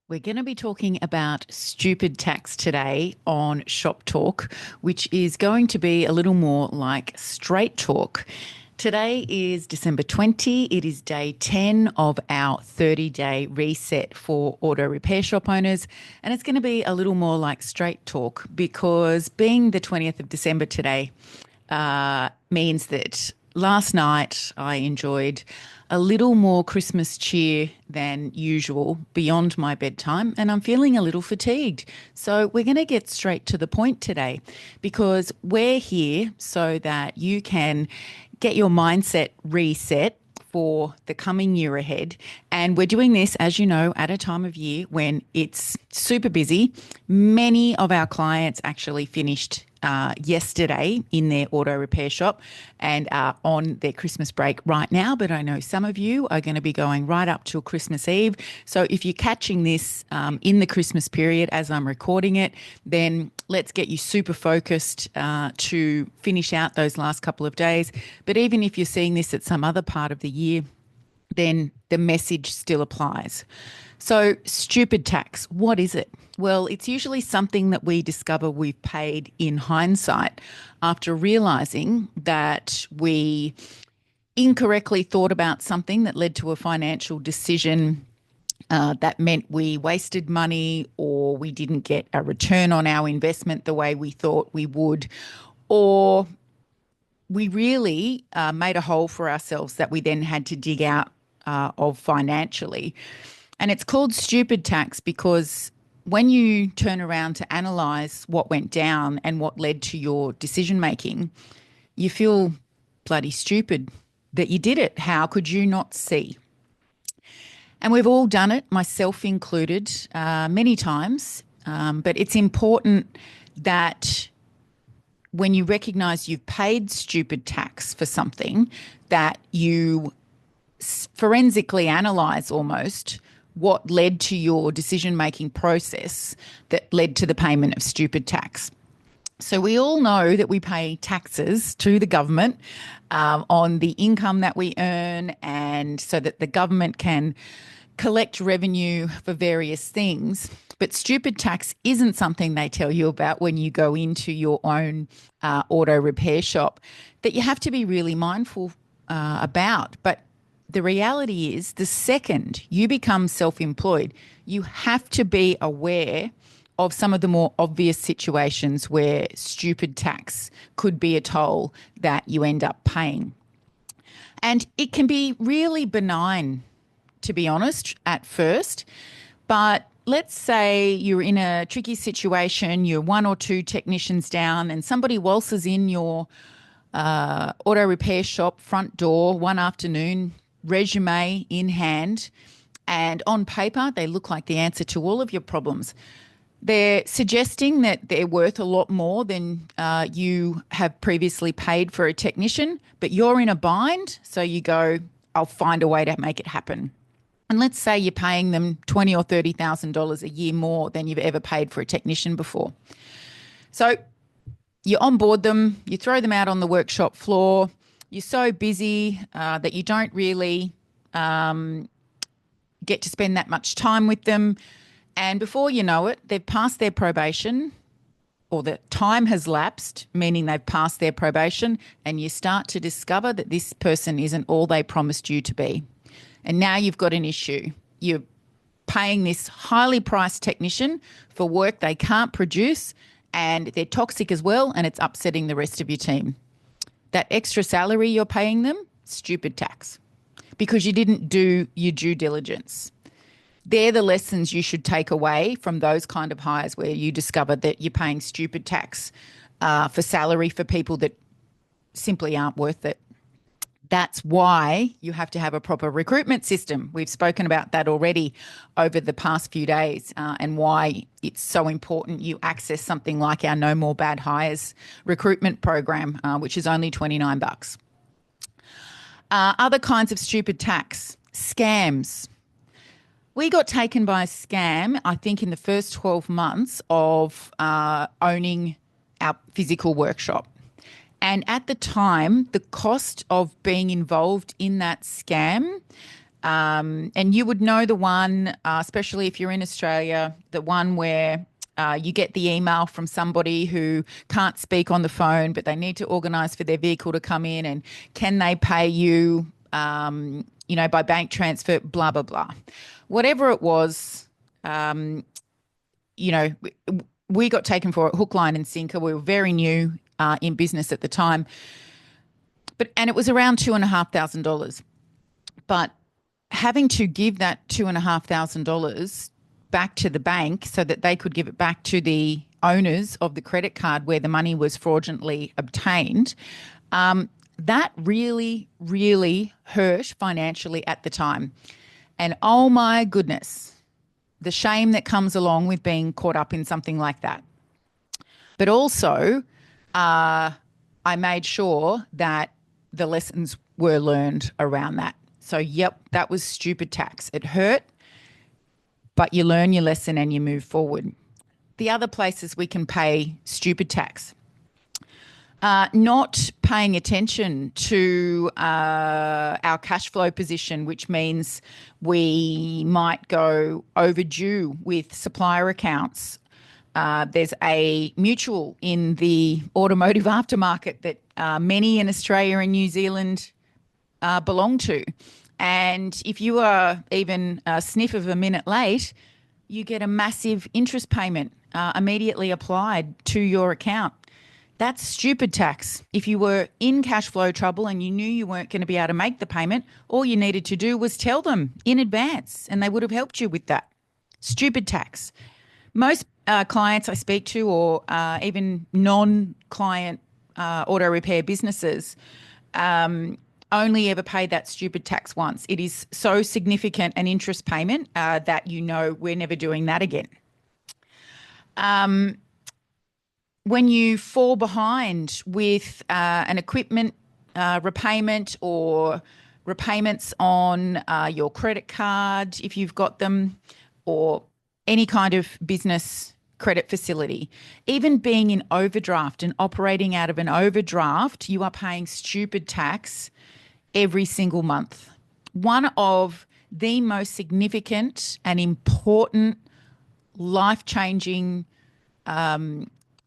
We're going to be talking about stupid tax today on Shop Talk, which is going to be a little more like straight talk. Today is December 20. It is day 10 of our 30-day reset for auto repair shop owners. And it's going to be a little more like straight talk because being the 20th of December today means that last night I enjoyed a little more Christmas cheer than usual beyond my bedtime, and I'm feeling a little fatigued. So, we're going to get straight to the point today because we're here so that you can get your mindset reset for the coming year ahead. And we're doing this, as you know, at a time of year when it's super busy. Many of our clients actually finished yesterday in their auto repair shop and are on their Christmas break right now. But I know some of you are going to be going right up till Christmas Eve. So if you're catching this in the Christmas period as I'm recording it, then let's get you super focused to finish out those last couple of days. But even if you're seeing this at some other part of the year, then the message still applies. So, stupid tax, what is it? Well, it's usually something that we discover we've paid in hindsight after realizing that we incorrectly thought about something that led to a financial decision that meant we wasted money or we didn't get a return on our investment the way we thought we would, or we really made a hole for ourselves that we then had to dig out of financially. And it's called stupid tax because when you turn around to analyze what went down and what led to your decision making, you feel bloody stupid that you did it. How could you not see? And we've all done it, myself included, many times. But it's important that when you recognize you've paid stupid tax for something, that you forensically analyze almost what led to your decision-making process that led to the payment of stupid tax. So we all know that we pay taxes to the government on the income that we earn, and so that the government can collect revenue for various things. But stupid tax isn't something they tell you about when you go into your own auto repair shop that you have to be really mindful about. But the reality is, the second you become self-employed, you have to be aware of some of the more obvious situations where stupid tax could be a toll that you end up paying. And it can be really benign, to be honest, at first. But let's say you're in a tricky situation, you're one or two technicians down, and somebody waltzes in your auto repair shop front door one afternoon, resume in hand, and on paper they look like the answer to all of your problems. They're suggesting that they're worth a lot more than you have previously paid for a technician, but you're in a bind, so you go, I'll find a way to make it happen. And let's say you're paying them $20,000 or $30,000 a year more than you've ever paid for a technician before. So you onboard them, you throw them out on the workshop floor. You're so busy that you don't really get to spend that much time with them. And before you know it, they've passed their probation, or the time has lapsed, meaning they've passed their probation, and you start to discover that this person isn't all they promised you to be. And now you've got an issue. You're paying this highly priced technician for work they can't produce, and they're toxic as well, and it's upsetting the rest of your team. That extra salary you're paying them, stupid tax, because you didn't do your due diligence. They're the lessons you should take away from those kind of hires where you discover that you're paying stupid tax for salary for people that simply aren't worth it. That's why you have to have a proper recruitment system. We've spoken about that already over the past few days, and why it's so important you access something like our No More Bad Hires recruitment program, which is only $29. Other kinds of stupid tax, scams. We got taken by a scam, I think, in the first 12 months of owning our physical workshop. And at the time, the cost of being involved in that scam And you would know the one, especially if you're in Australia, the one where you get the email from somebody who can't speak on the phone, but they need to organise for their vehicle to come in, and can they pay you, by bank transfer, blah, blah, blah. Whatever it was, you know, we got taken for it, hook, line and sinker. We were very new in business at the time, and it was around $2,500. But having to give that $2,500 back to the bank so that they could give it back to the owners of the credit card where the money was fraudulently obtained, that really, really hurt financially at the time. And oh my goodness, the shame that comes along with being caught up in something like that. But also, I made sure that the lessons were learned around that. So, yep, that was stupid tax. It hurt, but you learn your lesson and you move forward. The other places we can pay stupid tax. Not paying attention to our cash flow position, which means we might go overdue with supplier accounts. There's a mutual in the automotive aftermarket that many in Australia and New Zealand belong to. And if you are even a sniff of a minute late, you get a massive interest payment immediately applied to your account. That's stupid tax. If you were in cash flow trouble and you knew you weren't going to be able to make the payment, all you needed to do was tell them in advance and they would have helped you with that. Stupid tax. Most clients I speak to, or even non-client auto repair businesses, only ever pay that stupid tax once. It is so significant an interest payment that we're never doing that again. When you fall behind with an equipment repayment or repayments on your credit card, if you've got them, or any kind of business credit facility, even being in overdraft and operating out of an overdraft, you are paying stupid tax every single month. One of the most significant and important life-changing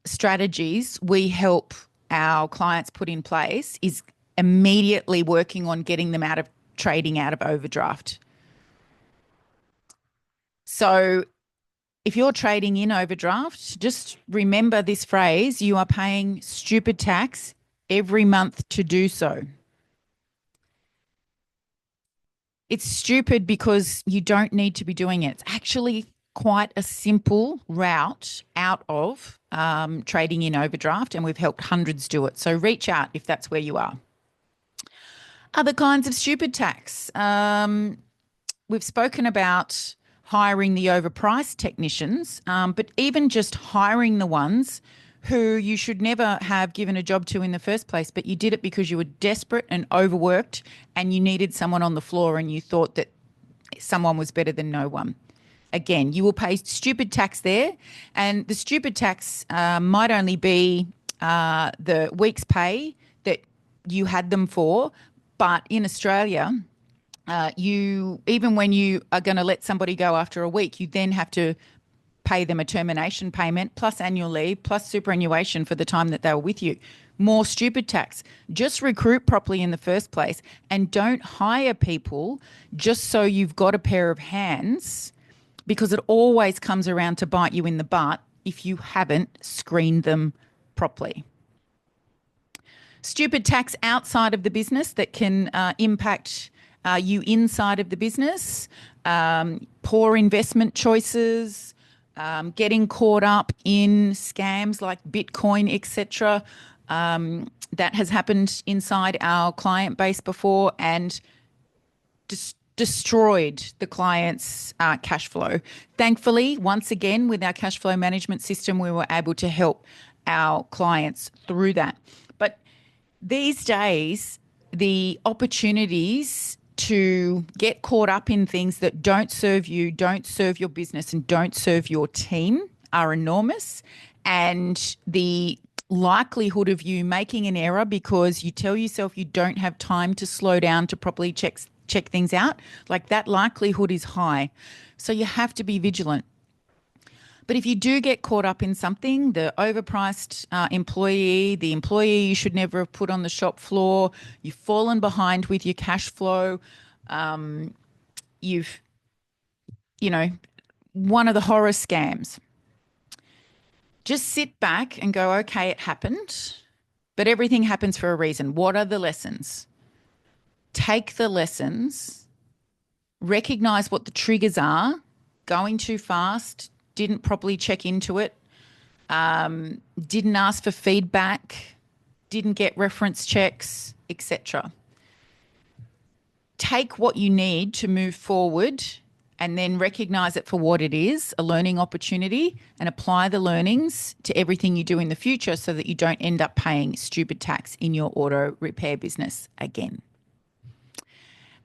strategies we help our clients put in place is immediately working on getting them out of trading out of overdraft. So if you're trading in overdraft, just remember this phrase: you are paying stupid tax every month to do so. It's stupid because you don't need to be doing it. It's actually quite a simple route out of trading in overdraft, and we've helped hundreds do it. So reach out if that's where you are. Other kinds of stupid tax. We've spoken about hiring the overpriced technicians, but even just hiring the ones who you should never have given a job to in the first place, but you did it because you were desperate and overworked and you needed someone on the floor and you thought that someone was better than no one. Again, you will pay stupid tax there, and the stupid tax might only be the week's pay that you had them for, but in Australia, even when you are going to let somebody go after a week, you then have to pay them a termination payment plus annual leave plus superannuation for the time that they were with you. More stupid tax. Just recruit properly in the first place, and don't hire people just so you've got a pair of hands, because it always comes around to bite you in the butt if you haven't screened them properly. Stupid tax outside of the business that can impact you inside of the business, poor investment choices, getting caught up in scams like Bitcoin, etc. That has happened inside our client base before and destroyed the client's cash flow. Thankfully, once again, with our cash flow management system, we were able to help our clients through that. But these days, the opportunities to get caught up in things that don't serve you, don't serve your business, and don't serve your team are enormous. And the likelihood of you making an error because you tell yourself you don't have time to slow down to properly check check things out, like that likelihood is high. So you have to be vigilant. But if you do get caught up in something, the overpriced employee, the employee you should never have put on the shop floor, you've fallen behind with your cash flow, you've, one of the horror scams. Just sit back and go, okay, it happened, but everything happens for a reason. What are the lessons? Take the lessons, recognize what the triggers are, going too fast, didn't properly check into it, didn't ask for feedback, didn't get reference checks, etc. Take what you need to move forward and then recognize it for what it is, a learning opportunity, and apply the learnings to everything you do in the future so that you don't end up paying stupid tax in your auto repair business again.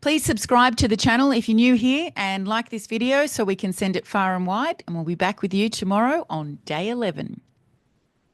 Please subscribe to the channel if you're new here and like this video so we can send it far and wide, and we'll be back with you tomorrow on day 11.